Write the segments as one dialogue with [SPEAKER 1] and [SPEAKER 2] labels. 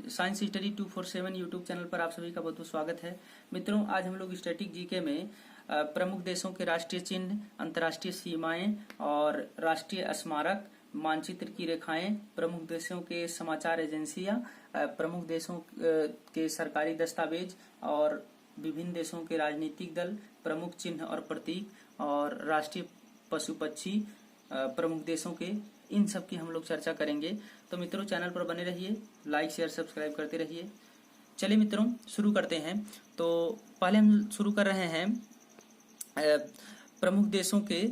[SPEAKER 1] Science study 247 YouTube channel पर आप सभी का बहुत बहुत स्वागत है। मित्रों, आज हम लोग स्टैटिक जीके में प्रमुख देशों के राष्ट्रीय चिन्ह, अंतर्राष्ट्रीय सीमाएं और राष्ट्रीय स्मारक, मानचित्र की रेखाएं, प्रमुख देशों के समाचार एजेंसियां, प्रमुख देशों के सरकारी दस्तावेज और विभिन्न देशों के राजनीतिक दल, प्रमुख चिन्ह और प्रतीक और राष्ट्रीय पशु पक्षी प्रमुख देशों के, इन सब की हम लोग चर्चा करेंगे। तो मित्रों, चैनल पर बने रहिए, लाइक शेयर सब्सक्राइब करते रहिए। चलिए मित्रों, शुरू करते हैं। तो पहले हम शुरू कर रहे हैं प्रमुख देशों के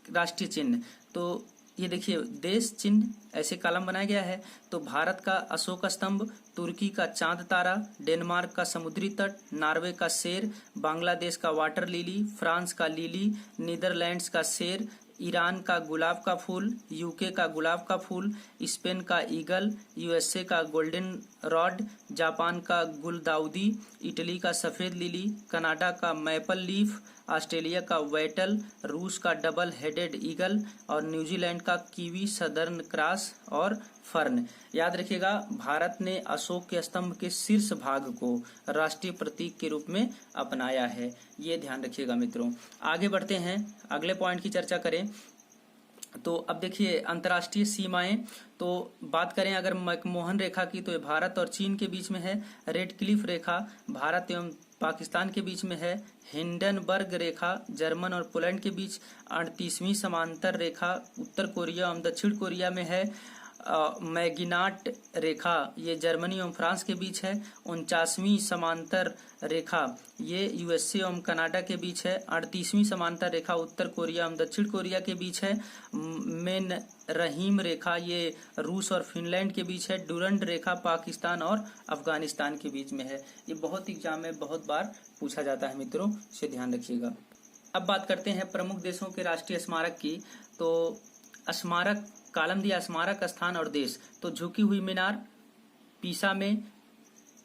[SPEAKER 1] राष्ट्रीय चिन्ह। तो ये देखिए, देश चिन्ह ऐसे कॉलम बनाया गया है। तो भारत का अशोक स्तंभ, तुर्की का चांद तारा, डेनमार्क का समुद्री तट, नॉर्वे का शेर, बांग्लादेश का वाटर लिली, फ्रांस का लिली, नीदरलैंड्स का शेर, ईरान का गुलाब का फूल, यूके का गुलाब का फूल, स्पेन का ईगल, यूएसए का गोल्डन रॉड, जापान का गुलदाउदी, इटली का सफेद लिली, कनाडा का मैपल लीफ, ऑस्ट्रेलिया का वैटल, रूस का डबल हेडेड ईगल और न्यूजीलैंड का कीवी सदर्न क्रॉस और फर्न। याद रखिएगा, भारत ने अशोक के स्तंभ के शीर्ष भाग को राष्ट्रीय प्रतीक के रूप में अपनाया है। ये ध्यान रखिएगा मित्रों। आगे बढ़ते हैं, अगले पॉइंट की चर्चा करें। तो अब देखिए, अंतर्राष्ट्रीय सीमाएं। तो बात करें अगर मैकमोहन रेखा की, तो ये भारत और चीन के बीच में है। रेड क्लिफ रेखा भारत एवं पाकिस्तान के बीच में है। हिंडनबर्ग रेखा जर्मन और पोलैंड के बीच। 38वीं समांतर रेखा उत्तर कोरिया एवं दक्षिण कोरिया में है। मैगिनाट रेखा ये जर्मनी एवं फ्रांस के बीच है। 49वीं समांतर रेखा ये यूएसए एवं कनाडा के बीच है। 38वीं समांतर रेखा उत्तर कोरिया एवं दक्षिण कोरिया के बीच है। मेन रहीम रेखा ये रूस और फिनलैंड के बीच है। डुरंड रेखा पाकिस्तान और अफगानिस्तान के बीच में है। ये बहुत एग्जाम में बहुत बार पूछा जाता है मित्रों, इसे ध्यान रखिएगा। अब बात करते हैं प्रमुख देशों के राष्ट्रीय स्मारक की। तो स्मारक कॉलम दिया, स्मारक स्थान और देश। तो झुकी हुई मीनार पीसा में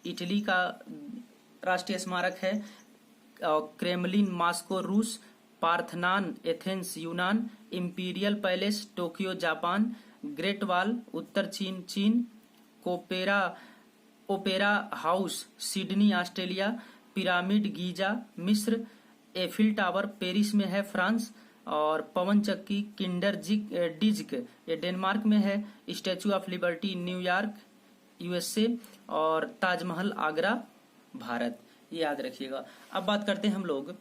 [SPEAKER 1] इटली का राष्ट्रीय स्मारक है। क्रेमलिन मॉस्को रूस, पार्थनान एथेंस यूनान, Imperial Palace Tokyo Japan, Great Wall उत्तर चीन चीन, Opera House Sydney Australia, pyramid Giza मिस्र, एफिल टावर पेरिस में है फ्रांस और पवन चक्की किंडर डिज्क ये डेनमार्क में है। Statue of liberty New York USA और ताजमहल आगरा भारत। ये याद रखिएगा। अब बात करते हैं हम लोग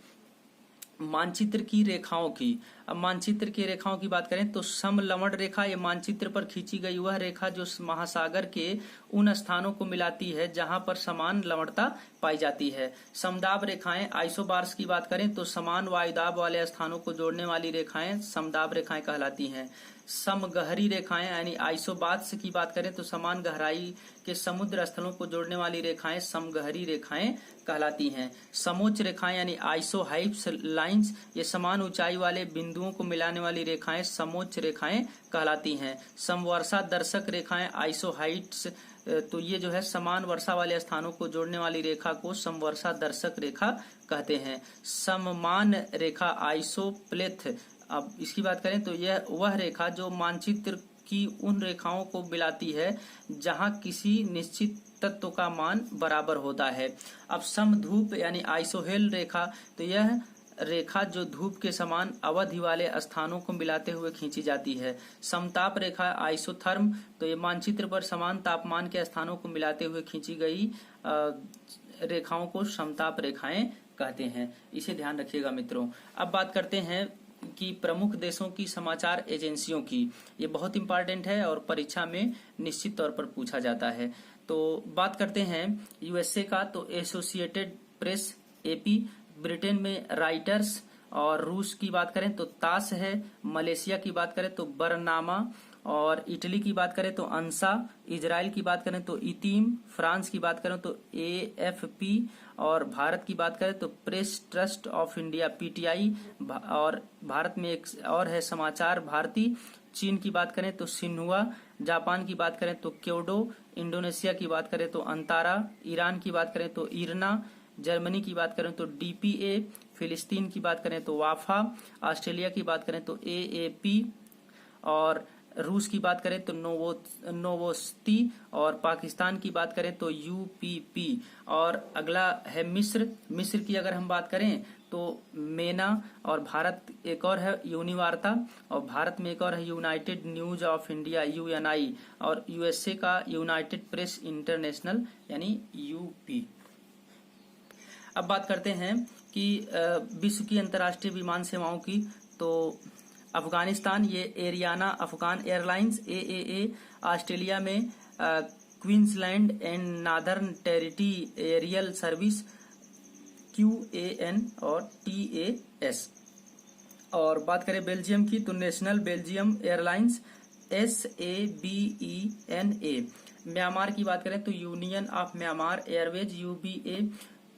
[SPEAKER 1] मानचित्र की रेखाओं की। अब मानचित्र की रेखाओं की बात करें तो समलवण रेखा ये मानचित्र पर खींची गई वह रेखा जो महासागर के उन स्थानों को मिलाती है जहां पर समान लवणता पाई जाती है। समदाब रेखाएं आइसोबार्स की बात करें तो समान वायुदाब वाले स्थानों को जोड़ने वाली रेखाएं समदाब रेखाएं कहलाती हैं। समगहरी रेखाएं यानी आइसोबार्स की बात करें तो समान गहराई के समुद्र स्थलों को जोड़ने वाली रेखाएं समगहरी रेखाएं कहलाती हैं। समोच्च रेखाएं यानी आइसोहाइप्स लाइंस ये समान ऊंचाई वाले बिंदुओं को मिलाने वाली रेखाएं समोच्च रेखाएं कहलाती हैं। समवर्षा दर्शक रेखाएं आइसोहाइट्स तो ये जो है समान वर्षा वाले स्थानों को जोड़ने वाली रेखा को समवर्षा दर्शक रेखा कहते हैं। सममान रेखा आइसोप्लेथ, अब इसकी बात करें तो यह वह रेखा जो मानचित्र की उन रेखाओं को मिलाती है जहां किसी निश्चित तत्व का मान बराबर होता है। अब समधूप यानी आइसोहेल रेखा तो यह रेखा जो धूप के समान अवधि वाले स्थानों को मिलाते हुए खींची जाती है। समताप रेखा आइसोथर्म तो ये मानचित्र पर समान तापमान के स्थानों को मिलाते हुए खींची गई रेखाओं को समताप रेखाएं कहते हैं। इसे ध्यान रखिएगा मित्रों। अब बात करते हैं कि प्रमुख देशों की समाचार एजेंसियों की। ये बहुत इंपॉर्टेंट है और परीक्षा में निश्चित तौर पर पूछा जाता है। तो बात करते हैं यूएसए का, तो एसोसिएटेड प्रेस एपी, ब्रिटेन में राइटर्स और रूस की बात करें तो तास है। मलेशिया की बात करें तो बरनामा और इटली की बात करें तो अंसा, इजराइल की बात करें तो इतीम, फ्रांस की बात करें तो एएफपी और भारत की बात करें तो press trust of India PTI और भारत में एक और है समाचार भारती। चीन की बात करें तो सिन्हुआ, जापान की बात करें तो क्योडो, इंडोनेशिया की बात करें तो अंतारा, ईरान की बात करें तो इरना, जर्मनी की बात करें तो डीपीए, फिलिस्तीन की बात करें तो वाफा, ऑस्ट्रेलिया की बात करें तो एएपी और रूस की बात करें तो नोवोस्ती, और पाकिस्तान की बात करें तो यूपीपी। और अगला है मिस्र की अगर हम बात करें तो मेना, और भारत एक और है यूनिवार्ता, और भारत में एक और है United news of India Uni, और यूएसए का यूनाइटेड प्रेस इंटरनेशनल यानी यूपी। अब बात करते हैं कि विश्व की अंतर्राष्ट्रीय विमान सेवाओं की। तो अफगानिस्तान ये Ariana Afghan Airlines AAA, Australia में Queensland and Northern Territory Aerial Service QAN और TAS। और बात करें बेल्जियम की तो National Belgium Airlines SABENA। Myanmar की बात करें तो Union of Myanmar Airways UBA।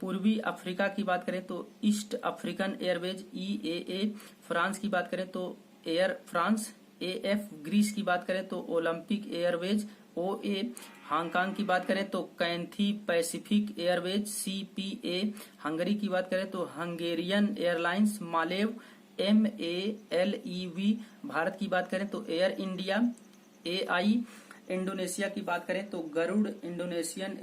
[SPEAKER 1] पूर्वी अफ्रीका की बात करें तो East African Airways EAA। France की बात करें तो एयर फ्रांस AF। ग्रीस की बात करें तो ओलंपिक एयरवेज OA। हांगकांग की बात करें तो Kainthi Pacific Airways CPA। Hungary की बात करें तो हंगेरियन एयरलाइंस मालेव MALEV। भारत की बात करें तो एयर इंडिया AI। इंडोनेशिया की बात करें तो Garuda Indonesian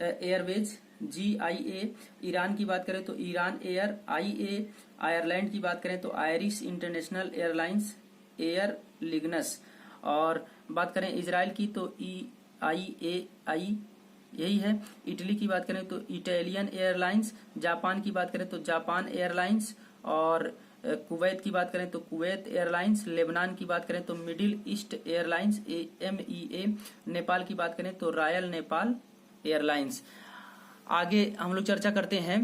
[SPEAKER 1] Airways GIA। Iran की बात करें तो ईरान एयर IA। आयरलैंड की बात करें तो आयरिश इंटरनेशनल एयरलाइंस एयर लिग्नस। और बात करें इजराइल की तो EIAI यही है। इटली की बात करें तो इटालियन एयरलाइंस। जापान की बात करें तो जापान एयरलाइंस। और कुवैत की बात करें तो कुवैत एयरलाइंस। लेबनान की बात करें तो middle east airlines AMEA। Nepal की बात करें तो रॉयल नेपाल एयरलाइंस। आगे हम लोग चर्चा करते हैं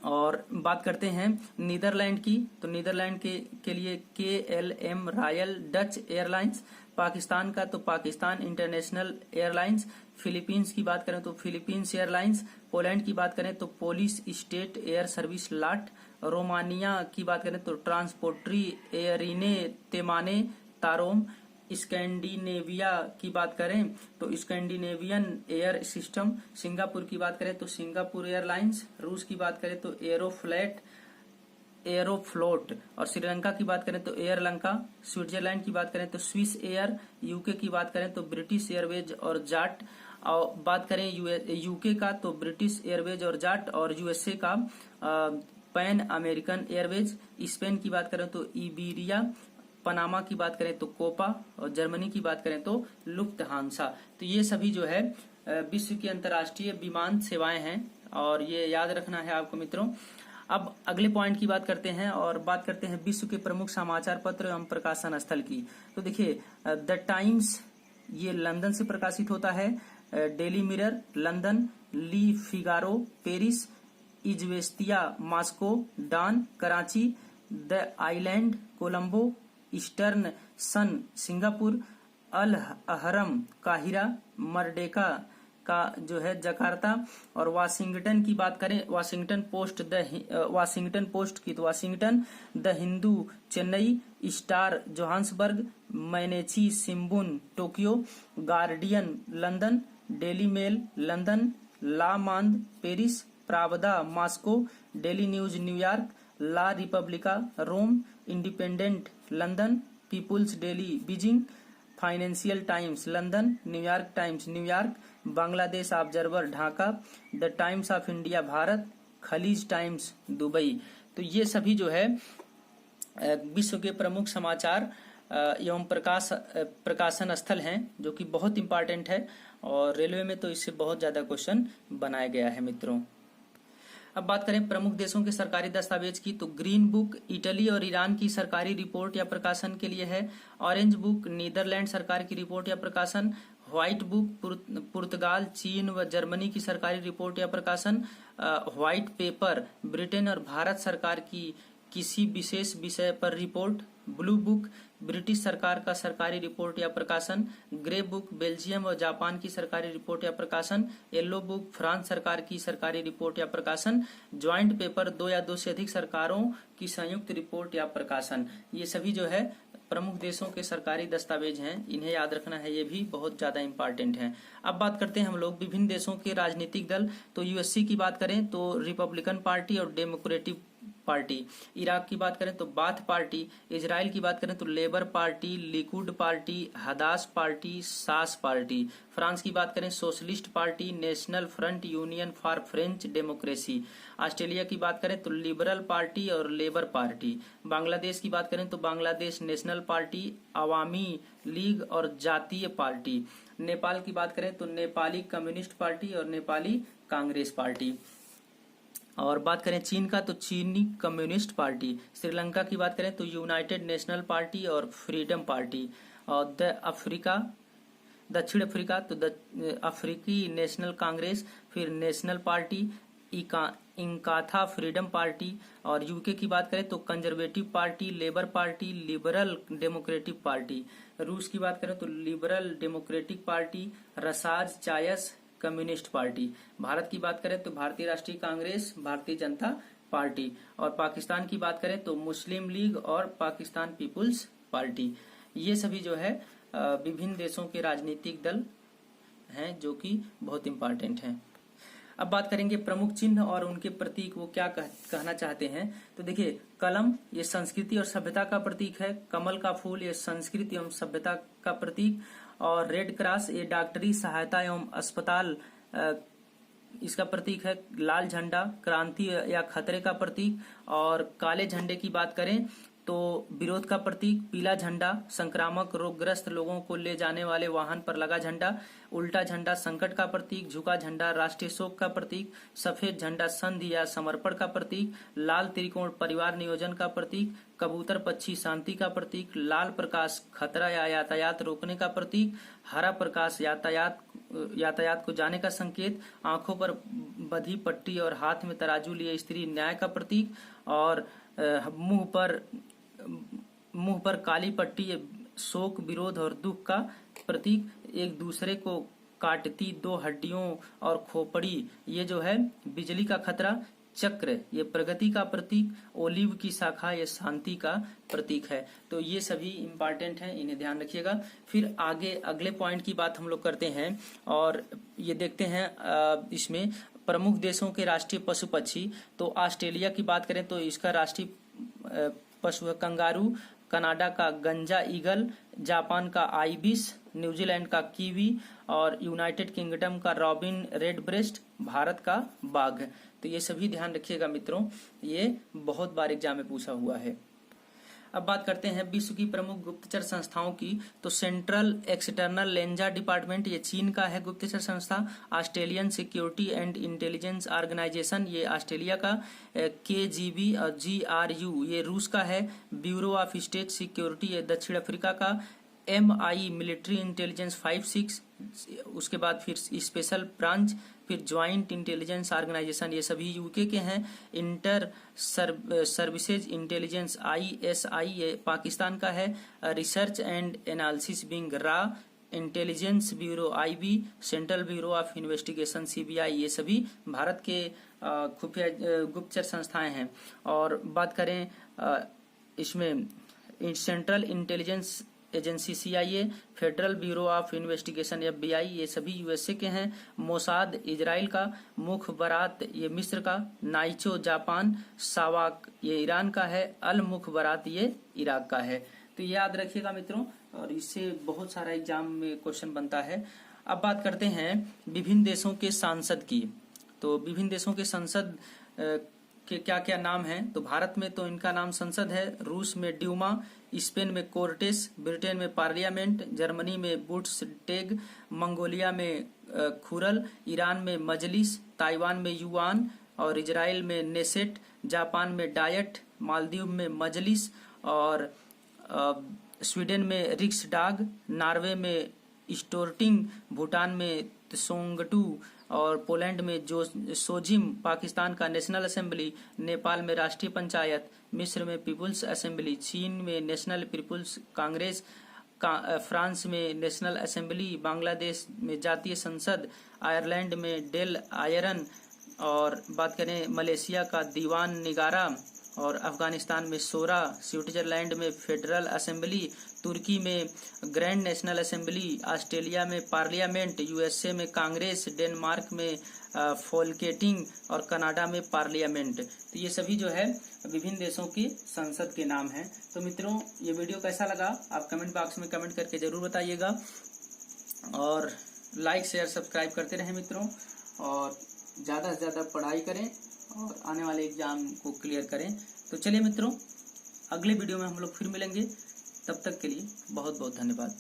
[SPEAKER 1] और बात करते हैं नीदरलैंड की। तो नीदरलैंड के लिए KLM royal Dutch airlines. Pakistan का तो पाकिस्तान इंटरनेशनल एयरलाइंस। फिलीपींस की बात करें तो फिलीपींस एयरलाइंस। पोलैंड की बात करें तो पोलिश स्टेट एयर सर्विस लाट। रोमानिया की बात करें तो ट्रांसपोर्ट्री एयरिने तेमाने तारोम। स्कैंडिनेविया की बात करें तो स्कैंडिनेवियन एयर सिस्टम। सिंगापुर की बात करें तो सिंगापुर एयरलाइंस। रूस की बात करें तो एरोफ्लोट। और श्रीलंका की बात करें तो एयरलंका। स्विट्जरलैंड की बात करें तो स्विस एयर। यूके की बात करें तो ब्रिटिश एयरवेज और जाट। और बात करें यूके का तो ब्रिटिश एयरवेज और जाट। और यूएसए का पैन अमेरिकन एयरवेज। स्पेन की बात करें तो इबीरिया। पनामा की बात करें तो कोपा। और जर्मनी की बात करें तो लुफ्टहांसा। तो ये सभी जो है विश्व की अंतर्राष्ट्रीय विमान सेवाएं हैं और ये याद रखना है आपको मित्रों। अब अगले पॉइंट की बात करते हैं और बात करते हैं विश्व के प्रमुख समाचार पत्र एवं प्रकाशन स्थल की। तो देखिए द टाइम्स ये लंदन से प्रकाशित होता है। Daily Mirror London. Le Figaro Paris. Izvestia Moscow. Dawn Karachi. The Island Colombo. Eastern Sun Singapore. Al Ahram काहिरा। मर्डेका का जो है जकार्ता। और वाशिंगटन की बात करें वाशिंगटन पोस्ट की तो Washington. The Hindu Chennai. Star Johannesburg. Mainichi Shimbun Tokyo. Guardian London. Daily Mail London. Le Monde Paris. Pravda Moscow. Daily News New York. La Repubblica Rome. Independent London. People's Daily Beijing. Financial Times London. New York Times New York. Bangladesh Observer Dhaka. The Times of India Bharat. Khaleej Times Dubai. तो ये सभी जो है विश्व के प्रमुख समाचार एवं प्रकाशन स्थल हैं जो कि बहुत इंपॉर्टेंट है और रेलवे में तो इससे बहुत ज्यादा क्वेश्चन बनाया गया है मित्रों। अब बात करें प्रमुख देशों के सरकारी दस्तावेज की तो ग्रीन बुक इटली और ईरान की सरकारी रिपोर्ट या प्रकाशन के लिए है। ऑरेंज बुक नीदरलैंड सरकार की रिपोर्ट या प्रकाशन। व्हाइट बुक पुर्तगाल चीन व जर्मनी की सरकारी रिपोर्ट या प्रकाशन। व्हाइट पेपर ब्रिटेन और भारत सरकार की किसी विशेष विषय पर रिपोर्ट। ब्लू बुक ब्रिटिश सरकार का सरकारी रिपोर्ट या प्रकाशन। ग्रे बुक बेल्जियम और जापान की सरकारी रिपोर्ट या प्रकाशन। येलो बुक फ्रांस सरकार की सरकारी रिपोर्ट या प्रकाशन। ज्वाइंट पेपर 2 या 2 से अधिक सरकारों की संयुक्त रिपोर्ट या प्रकाशन। ये सभी जो है प्रमुख देशों के सरकारी दस्तावेज हैं, इन्हें याद रखना है, ये भी बहुत ज्यादा इंपॉर्टेंट हैं। अब बात करते हैं हम लोग विभिन्न देशों के राजनीतिक दल। तो यूएससी की बात करें तो रिपब्लिकन पार्टी और डेमोक्रेटिक पार्टी, इराक की बात करें तो बाथ पार्टी, इजराइल की बात करें तो labour party, Likud party, Hadash party, सास पार्टी, फ्रांस की बात करें socialist party, national front, union for French democracy, Australia की बात करें तो लिबरल पार्टी और लेबर पार्टी, बांग्लादेश की बात करें तो बांग्लादेश नेशनल पार्टी, अवामी लीग और जातीय पार्टी, नेपाल की बात करें तो नेपाली कम्युनिस्ट पार्टी और नेपाली कांग्रेस पार्टी, और बात करें चीन का तो चीनी कम्युनिस्ट पार्टी, श्रीलंका की बात करें तो यूनाइटेड नेशनल पार्टी और फ्रीडम पार्टी, और दक्षिण अफ्रीका तो अफ्रीकी नेशनल कांग्रेस, फिर National Party, Inkatha Freedom Party, और यूके की बात करें तो Conservative Party, Labour Party, Liberal Democratic Party, रूस की बात करें तो Liberal Democratic Party, Russia's Choice Communist Party, Bharat की बात करें तो भारतीय राष्ट्रीय कांग्रेस, भारतीय जनता पार्टी, और पाकिस्तान की बात करें तो मुस्लिम लीग और पाकिस्तान पीपुल्स पार्टी। ये सभी जो है विभिन्न देशों के राजनीतिक दल हैं जो कि बहुत इंपॉर्टेंट हैं। अब बात करेंगे प्रमुख चिन्ह और उनके प्रतीक, वो क्या कहना चाहते हैं। तो देखिए, कलम ये संस्कृति और सभ्यता का प्रतीक है, कमल का फूल ये संस्कृति एवं सभ्यता का प्रतीक, और रेड क्रॉस ये डॉक्टरी सहायता एवं अस्पताल इसका प्रतीक है, लाल झंडा क्रांति या खतरे का प्रतीक, और काले झंडे की बात करें तो विरोध का प्रतीक, पीला झंडा संक्रामक रोगग्रस्त लोगों को ले जाने वाले वाहन पर लगा झंडा, उल्टा झंडा संकट का प्रतीक, झुका झंडा राष्ट्रीय शोक का प्रतीक, सफेद झंडा संधि या समर्पण का प्रतीक, लाल त्रिकोण परिवार नियोजन का प्रतीक, कबूतर पक्षी शांति का प्रतीक, लाल प्रकाश खतरा या यातायात रोकने का प्रतीक, हरा प्रकाश यातायात को जाने का संकेत, आंखों पर बधी पट्टी और हाथ में तराजू लिए स्त्री न्याय का प्रतीक, और मुंह पर काली पट्टी शोक विरोध और दुख का प्रतीक, एक दूसरे को काटती दो हड्डियों और खोपड़ी ये जो है बिजली का खतरा, चक्र ये प्रगति का प्रतीक, ओलिव की शाखा ये शांति का प्रतीक है। तो ये सभी इंपॉर्टेंट हैं, इन्हें ध्यान रखिएगा। फिर आगे अगले पॉइंट की बात हम लोग करते हैं और ये देखते हैं इसमें प्रमुख देशों के राष्ट्रीय पशु पक्षी। तो ऑस्ट्रेलिया की बात करें तो इसका राष्ट्रीय पशु है कंगारू, कनाडा का गंजा ईगल, जापान का आइबिस, न्यूजीलैंड का कीवी और यूनाइटेड किंगडम का रॉबिन रेड ब्रेस्ट, भारत का बाघ। तो ये सभी ध्यान रखिएगा मित्रों, ये बहुत बार एग्जाम में पूछा हुआ है। अब बात करते हैं विश्व की प्रमुख गुप्तचर संस्थाओं की। तो सेंट्रल एक्सटर्नल लेंजा डिपार्टमेंट ये चीन का है गुप्तचर संस्था, Australian Security and Intelligence Organisation ये ऑस्ट्रेलिया का, KGB और GRU ये रूस का है, ब्यूरो ऑफ स्टेट सिक्योरिटी ये दक्षिण अफ्रीका का, MI मिलिट्री इंटेलिजेंस 5-6, उसके बाद फिर स्पेशल ब्रांच, फिर ज्वाइंट इंटेलिजेंस ऑर्गेनाइजेशन ये सभी यूके के हैं, इंटर सर्विसेज इंटेलिजेंस ISI ये पाकिस्तान का है, research and analysis wing RA, intelligence bureau IB, central bureau of investigation CBI ये सभी भारत के खुफिया गुप्तचर संस्थाएं हैं। और बात करें इसमें central intelligence agency CIA, federal bureau of investigation FBI ये सभी USA के हैं, मोसाद इजराइल का, मुखबरात ये मिस्र का, नाइचो जापान, सावाक ये ईरान का है, अल मुखबरात ये इराक का है। तो याद रखिएगा मित्रों, और इससे बहुत सारा एग्जाम में क्वेश्चन बनता है। अब बात करते हैं विभिन्न देशों के सांसद की। तो विभिन्न देशों के संसद के क्या क्या नाम हैं। तो भारत में तो इनका नाम संसद है, रूस में ड्यूमा, स्पेन में कोर्टेस, ब्रिटेन में पार्लियामेंट, जर्मनी में बुंड्सटैग, मंगोलिया में खुरल, ईरान में मजलिस, ताइवान में युआन और इजराइल में नेसेट, जापान में डायट, मालदीव में मजलिस और स्वीडन में रिक्सडाग, नॉर्वे में स्टोर्टिंग, भूटान में त्सोंगटू और पोलैंड में जो सोजिम, पाकिस्तान का नेशनल असेंबली, नेपाल में राष्ट्रीय पंचायत, मिस्र में पीपुल्स असेंबली, चीन में नेशनल पीपुल्स कांग्रेस, फ्रांस में नेशनल असेंबली, बांग्लादेश में जातीय संसद, आयरलैंड में डेल आयरन, और बात करें मलेशिया का दीवान निगारा, और अफगानिस्तान में 16, स्विट्जरलैंड में फेडरल असेंबली, तुर्की में ग्रैंड नेशनल असेंबली, ऑस्ट्रेलिया में पार्लियामेंट, यूएसए में कांग्रेस, डेनमार्क में फोल्केटिंग और कनाडा में पार्लियामेंट। तो ये सभी जो है विभिन्न देशों की संसद के नाम हैं। तो मित्रों, ये वीडियो कैसा लगा आप कमेंट बॉक्स में कमेंट करके जरूर बताइएगा, और लाइक शेयर सब्सक्राइब करते रहें मित्रों, और ज़्यादा से ज़्यादा पढ़ाई करें और आने वाले एग्जाम को क्लियर करें। तो चलिए मित्रों, अगले वीडियो में हम लोग फिर मिलेंगे। तब तक के लिए बहुत बहुत धन्यवाद।